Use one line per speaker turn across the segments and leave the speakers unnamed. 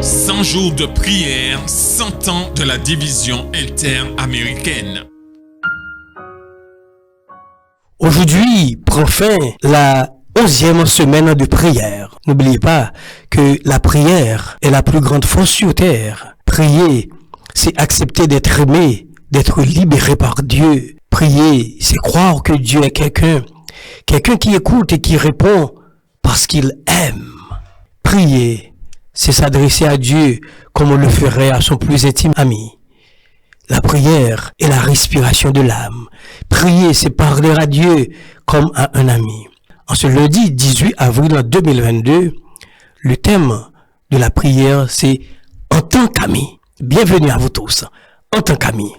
100 jours de prière, 100 ans de la division interaméricaine.
Aujourd'hui prend fin la 11e semaine de prière. N'oubliez pas que la prière est la plus grande force sur terre. Prier, c'est accepter d'être aimé, d'être libéré par Dieu. Prier, c'est croire que Dieu est quelqu'un qui écoute et qui répond parce qu'il aime. Prier, c'est s'adresser à Dieu comme on le ferait à son plus intime ami. La prière est la respiration de l'âme. Prier, c'est parler à Dieu comme à un ami. En ce lundi 18 avril 2022, le thème de la prière, c'est « En tant qu'ami ». Bienvenue à vous tous, en tant qu'ami.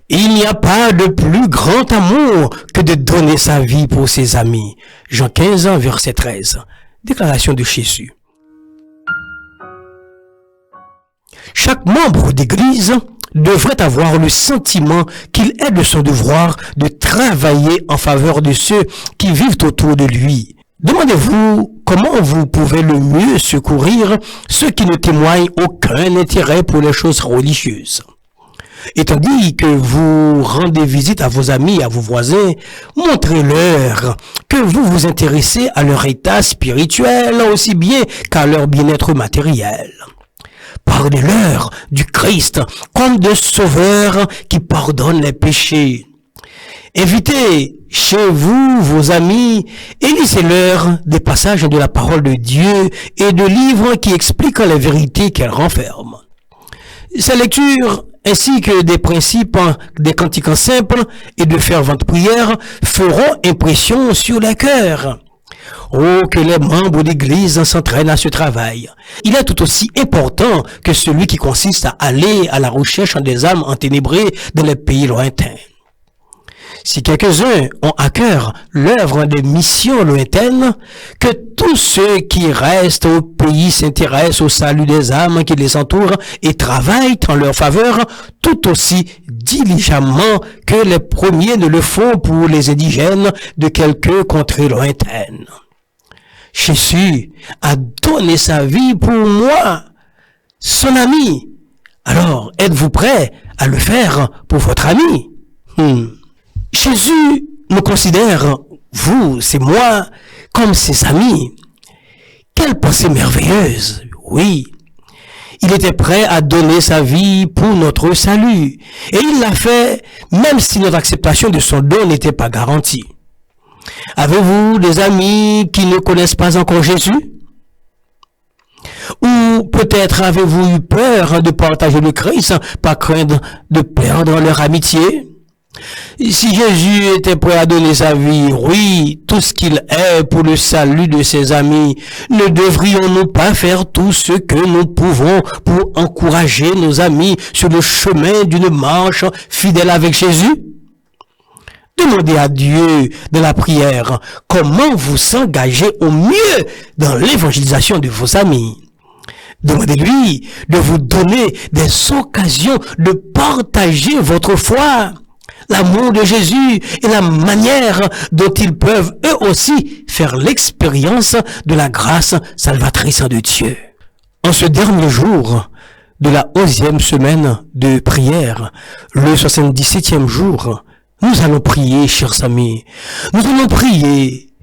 Il n'y a pas de plus grand amour que de donner sa vie pour ses amis. Jean 15, verset 13. Déclaration de Jésus. Chaque membre d'église devrait avoir le sentiment qu'il est de son devoir de travailler en faveur de ceux qui vivent autour de lui. Demandez-vous comment vous pouvez le mieux secourir ceux qui ne témoignent aucun intérêt pour les choses religieuses. Et tandis que vous rendez visite à vos amis et à vos voisins, montrez-leur que vous vous intéressez à leur état spirituel aussi bien qu'à leur bien-être matériel. Parlez-leur du Christ comme de sauveur qui pardonne les péchés. Invitez chez vous vos amis et lisez-leur des passages de la parole de Dieu et de livres qui expliquent les vérités qu'elle renferme. Ces lectures ainsi que des principes, des cantiques simples et de ferventes prières feront impression sur les cœurs. Oh, que les membres d'église s'entraînent à ce travail. Il est tout aussi important que celui qui consiste à aller à la recherche des âmes enténébrées dans les pays lointains. Si quelques-uns ont à cœur l'œuvre des missions lointaines, que tous ceux qui restent au pays s'intéressent au salut des âmes qui les entourent et travaillent en leur faveur tout aussi diligemment que les premiers ne le font pour les indigènes de quelques contrées lointaines. Jésus a donné sa vie pour moi, son ami. Alors, êtes-vous prêt à le faire pour votre ami? Jésus nous considère, vous, c'est moi, comme ses amis. Quelle pensée merveilleuse, oui. Il était prêt à donner sa vie pour notre salut. Et il l'a fait, même si notre acceptation de son don n'était pas garantie. Avez-vous des amis qui ne connaissent pas encore Jésus? Ou peut-être avez-vous eu peur de partager le Christ par crainte de perdre leur amitié? Si Jésus était prêt à donner sa vie, oui, tout ce qu'il est pour le salut de ses amis, ne devrions-nous pas faire tout ce que nous pouvons pour encourager nos amis sur le chemin d'une marche fidèle avec Jésus? Demandez à Dieu de la prière comment vous engagez au mieux dans l'évangélisation de vos amis. Demandez-lui de vous donner des occasions de partager votre foi, l'amour de Jésus et la manière dont ils peuvent eux aussi faire l'expérience de la grâce salvatrice de Dieu. En ce dernier jour de la 11e semaine de prière, le 77e jour, nous allons prier, chers amis. Nous allons prier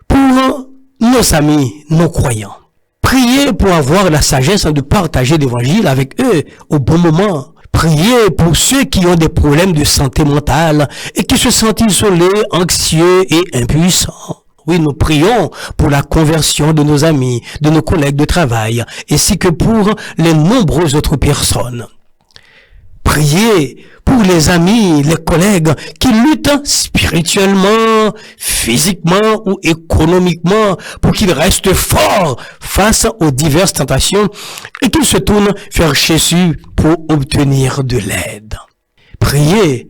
pour nos amis non croyants. Priez pour avoir la sagesse de partager l'évangile avec eux au bon moment. Priez pour ceux qui ont des problèmes de santé mentale et qui se sentent isolés, anxieux et impuissants. Oui, nous prions pour la conversion de nos amis, de nos collègues de travail, ainsi que pour les nombreuses autres personnes. Priez pour les amis, les collègues qui luttent spirituellement, physiquement ou économiquement pour qu'ils restent forts face aux diverses tentations et qu'ils se tournent vers Jésus pour obtenir de l'aide. Priez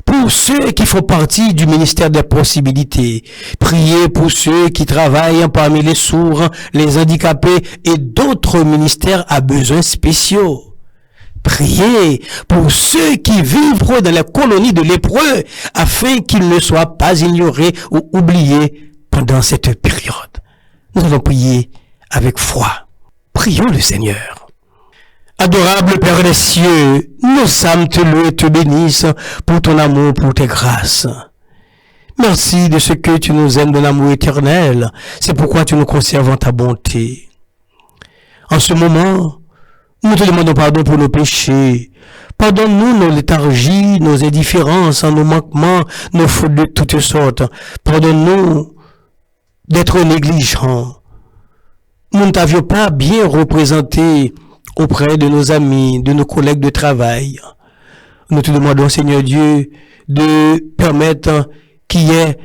pour ceux qui font partie du ministère des possibilités. Priez pour ceux qui travaillent parmi les sourds, les handicapés et d'autres ministères à besoins spéciaux. Priez pour ceux qui vivent dans les colonies de lépreux afin qu'ils ne soient pas ignorés ou oubliés pendant cette période. Nous allons prier avec foi. Prions le Seigneur. Adorable Père des cieux, nos âmes te louent et te bénissent pour ton amour, pour tes grâces. Merci de ce que tu nous aimes de l'amour éternel. C'est pourquoi tu nous conserves en ta bonté. En ce moment, nous te demandons pardon pour nos péchés. Pardonne-nous nos léthargies, nos indifférences, nos manquements, nos fautes de toutes sortes. Pardonne-nous d'être négligents. Nous ne t'avions pas bien représenté auprès de nos amis, de nos collègues de travail. Nous te demandons, Seigneur Dieu, de permettre qu'il y ait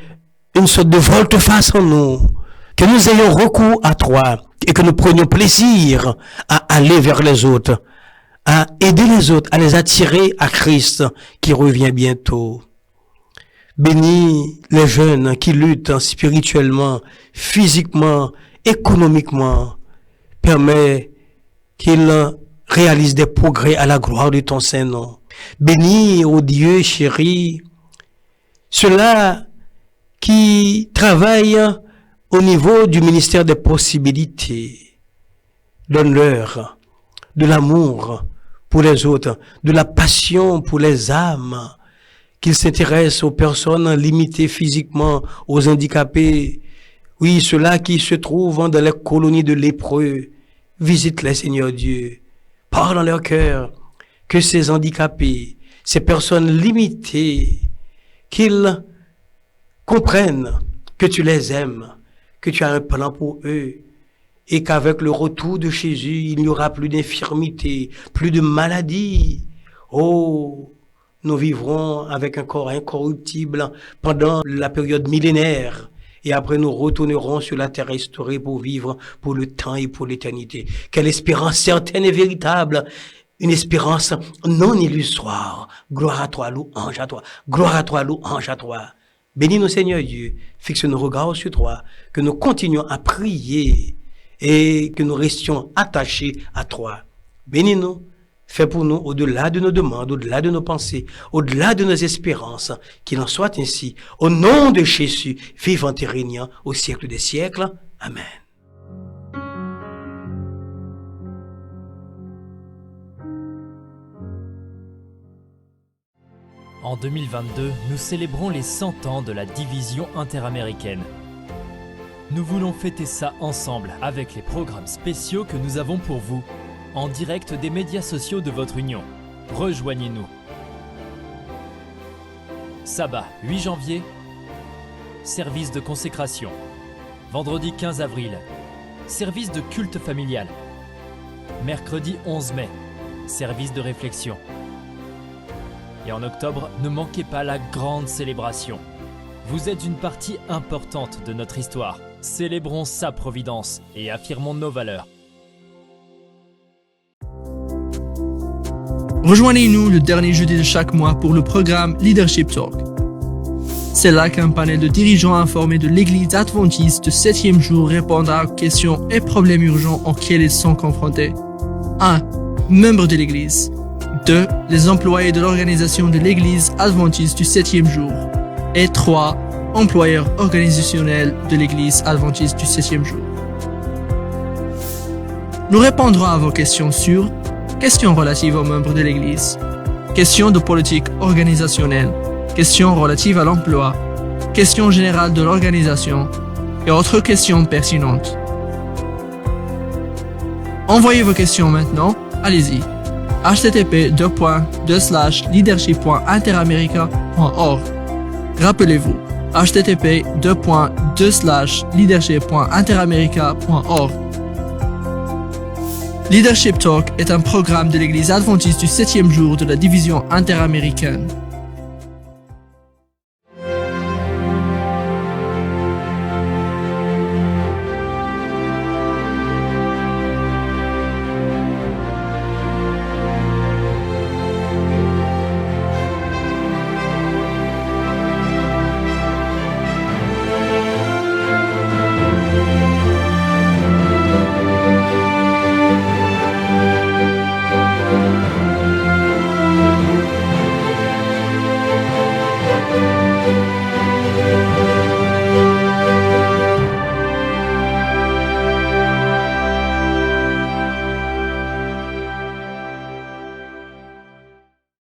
une sorte de volte-face en nous, que nous ayons recours à toi et que nous prenions plaisir à aller vers les autres, à aider les autres, à les attirer à Christ qui revient bientôt. Bénis les jeunes qui luttent spirituellement, physiquement, économiquement. Permets qu'ils réalisent des progrès à la gloire de ton Saint-Nom. Bénis, ô Dieu chéri, ceux-là qui travaillent au niveau du ministère des possibilités. Donne-leur de l'amour pour les autres, de la passion pour les âmes, qu'ils s'intéressent aux personnes limitées physiquement, aux handicapés. Oui, ceux-là qui se trouvent dans les colonies de lépreux. Visite-les, Seigneur Dieu. Parle dans leur cœur que ces handicapés, ces personnes limitées, qu'ils comprennent que tu les aimes, que tu as un plan pour eux, et qu'avec le retour de Jésus, il n'y aura plus d'infirmité, plus de maladie. Oh, nous vivrons avec un corps incorruptible pendant la période millénaire. Et après, nous retournerons sur la terre restaurée pour vivre pour le temps et pour l'éternité. Quelle espérance certaine et véritable. Une espérance non illusoire. Gloire à toi, louange à toi. Gloire à toi, louange à toi. Bénis-nous, Seigneur Dieu. Fixe nos regards sur toi. Que nous continuions à prier et que nous restions attachés à toi. Bénis-nous. Fais pour nous au-delà de nos demandes, au-delà de nos pensées, au-delà de nos espérances, qu'il en soit ainsi. Au nom de Jésus, vivant et régnant au siècle des siècles. Amen.
En 2022, nous célébrons les 100 ans de la division interaméricaine. Nous voulons fêter ça ensemble avec les programmes spéciaux que nous avons pour vous, en direct des médias sociaux de votre union. Rejoignez-nous. Sabbat 8 janvier, service de consécration. Vendredi 15 avril, service de culte familial. Mercredi 11 mai, service de réflexion. Et en octobre, ne manquez pas la grande célébration. Vous êtes une partie importante de notre histoire. Célébrons sa providence et affirmons nos valeurs.
Rejoignez-nous le dernier jeudi de chaque mois pour le programme Leadership Talk. C'est là qu'un panel de dirigeants informés de l'Église adventiste de 7e jour répondra aux questions et problèmes urgents auxquels ils sont confrontés. 1. Membres de l'Église. 2. Les employés de l'organisation de l'Église adventiste du 7e jour. Et 3. Employeurs organisationnels de l'Église adventiste du 7e jour. Nous répondrons à vos questions sur questions relatives aux membres de l'Église, questions de politique organisationnelle, questions relatives à l'emploi, questions générales de l'organisation et autres questions pertinentes. Envoyez vos questions maintenant, allez-y. http://leadership.interamerica.org. Rappelez-vous, http://leadership.interamerica.org. Leadership Talk est un programme de l'Église adventiste du 7e jour de la division interaméricaine.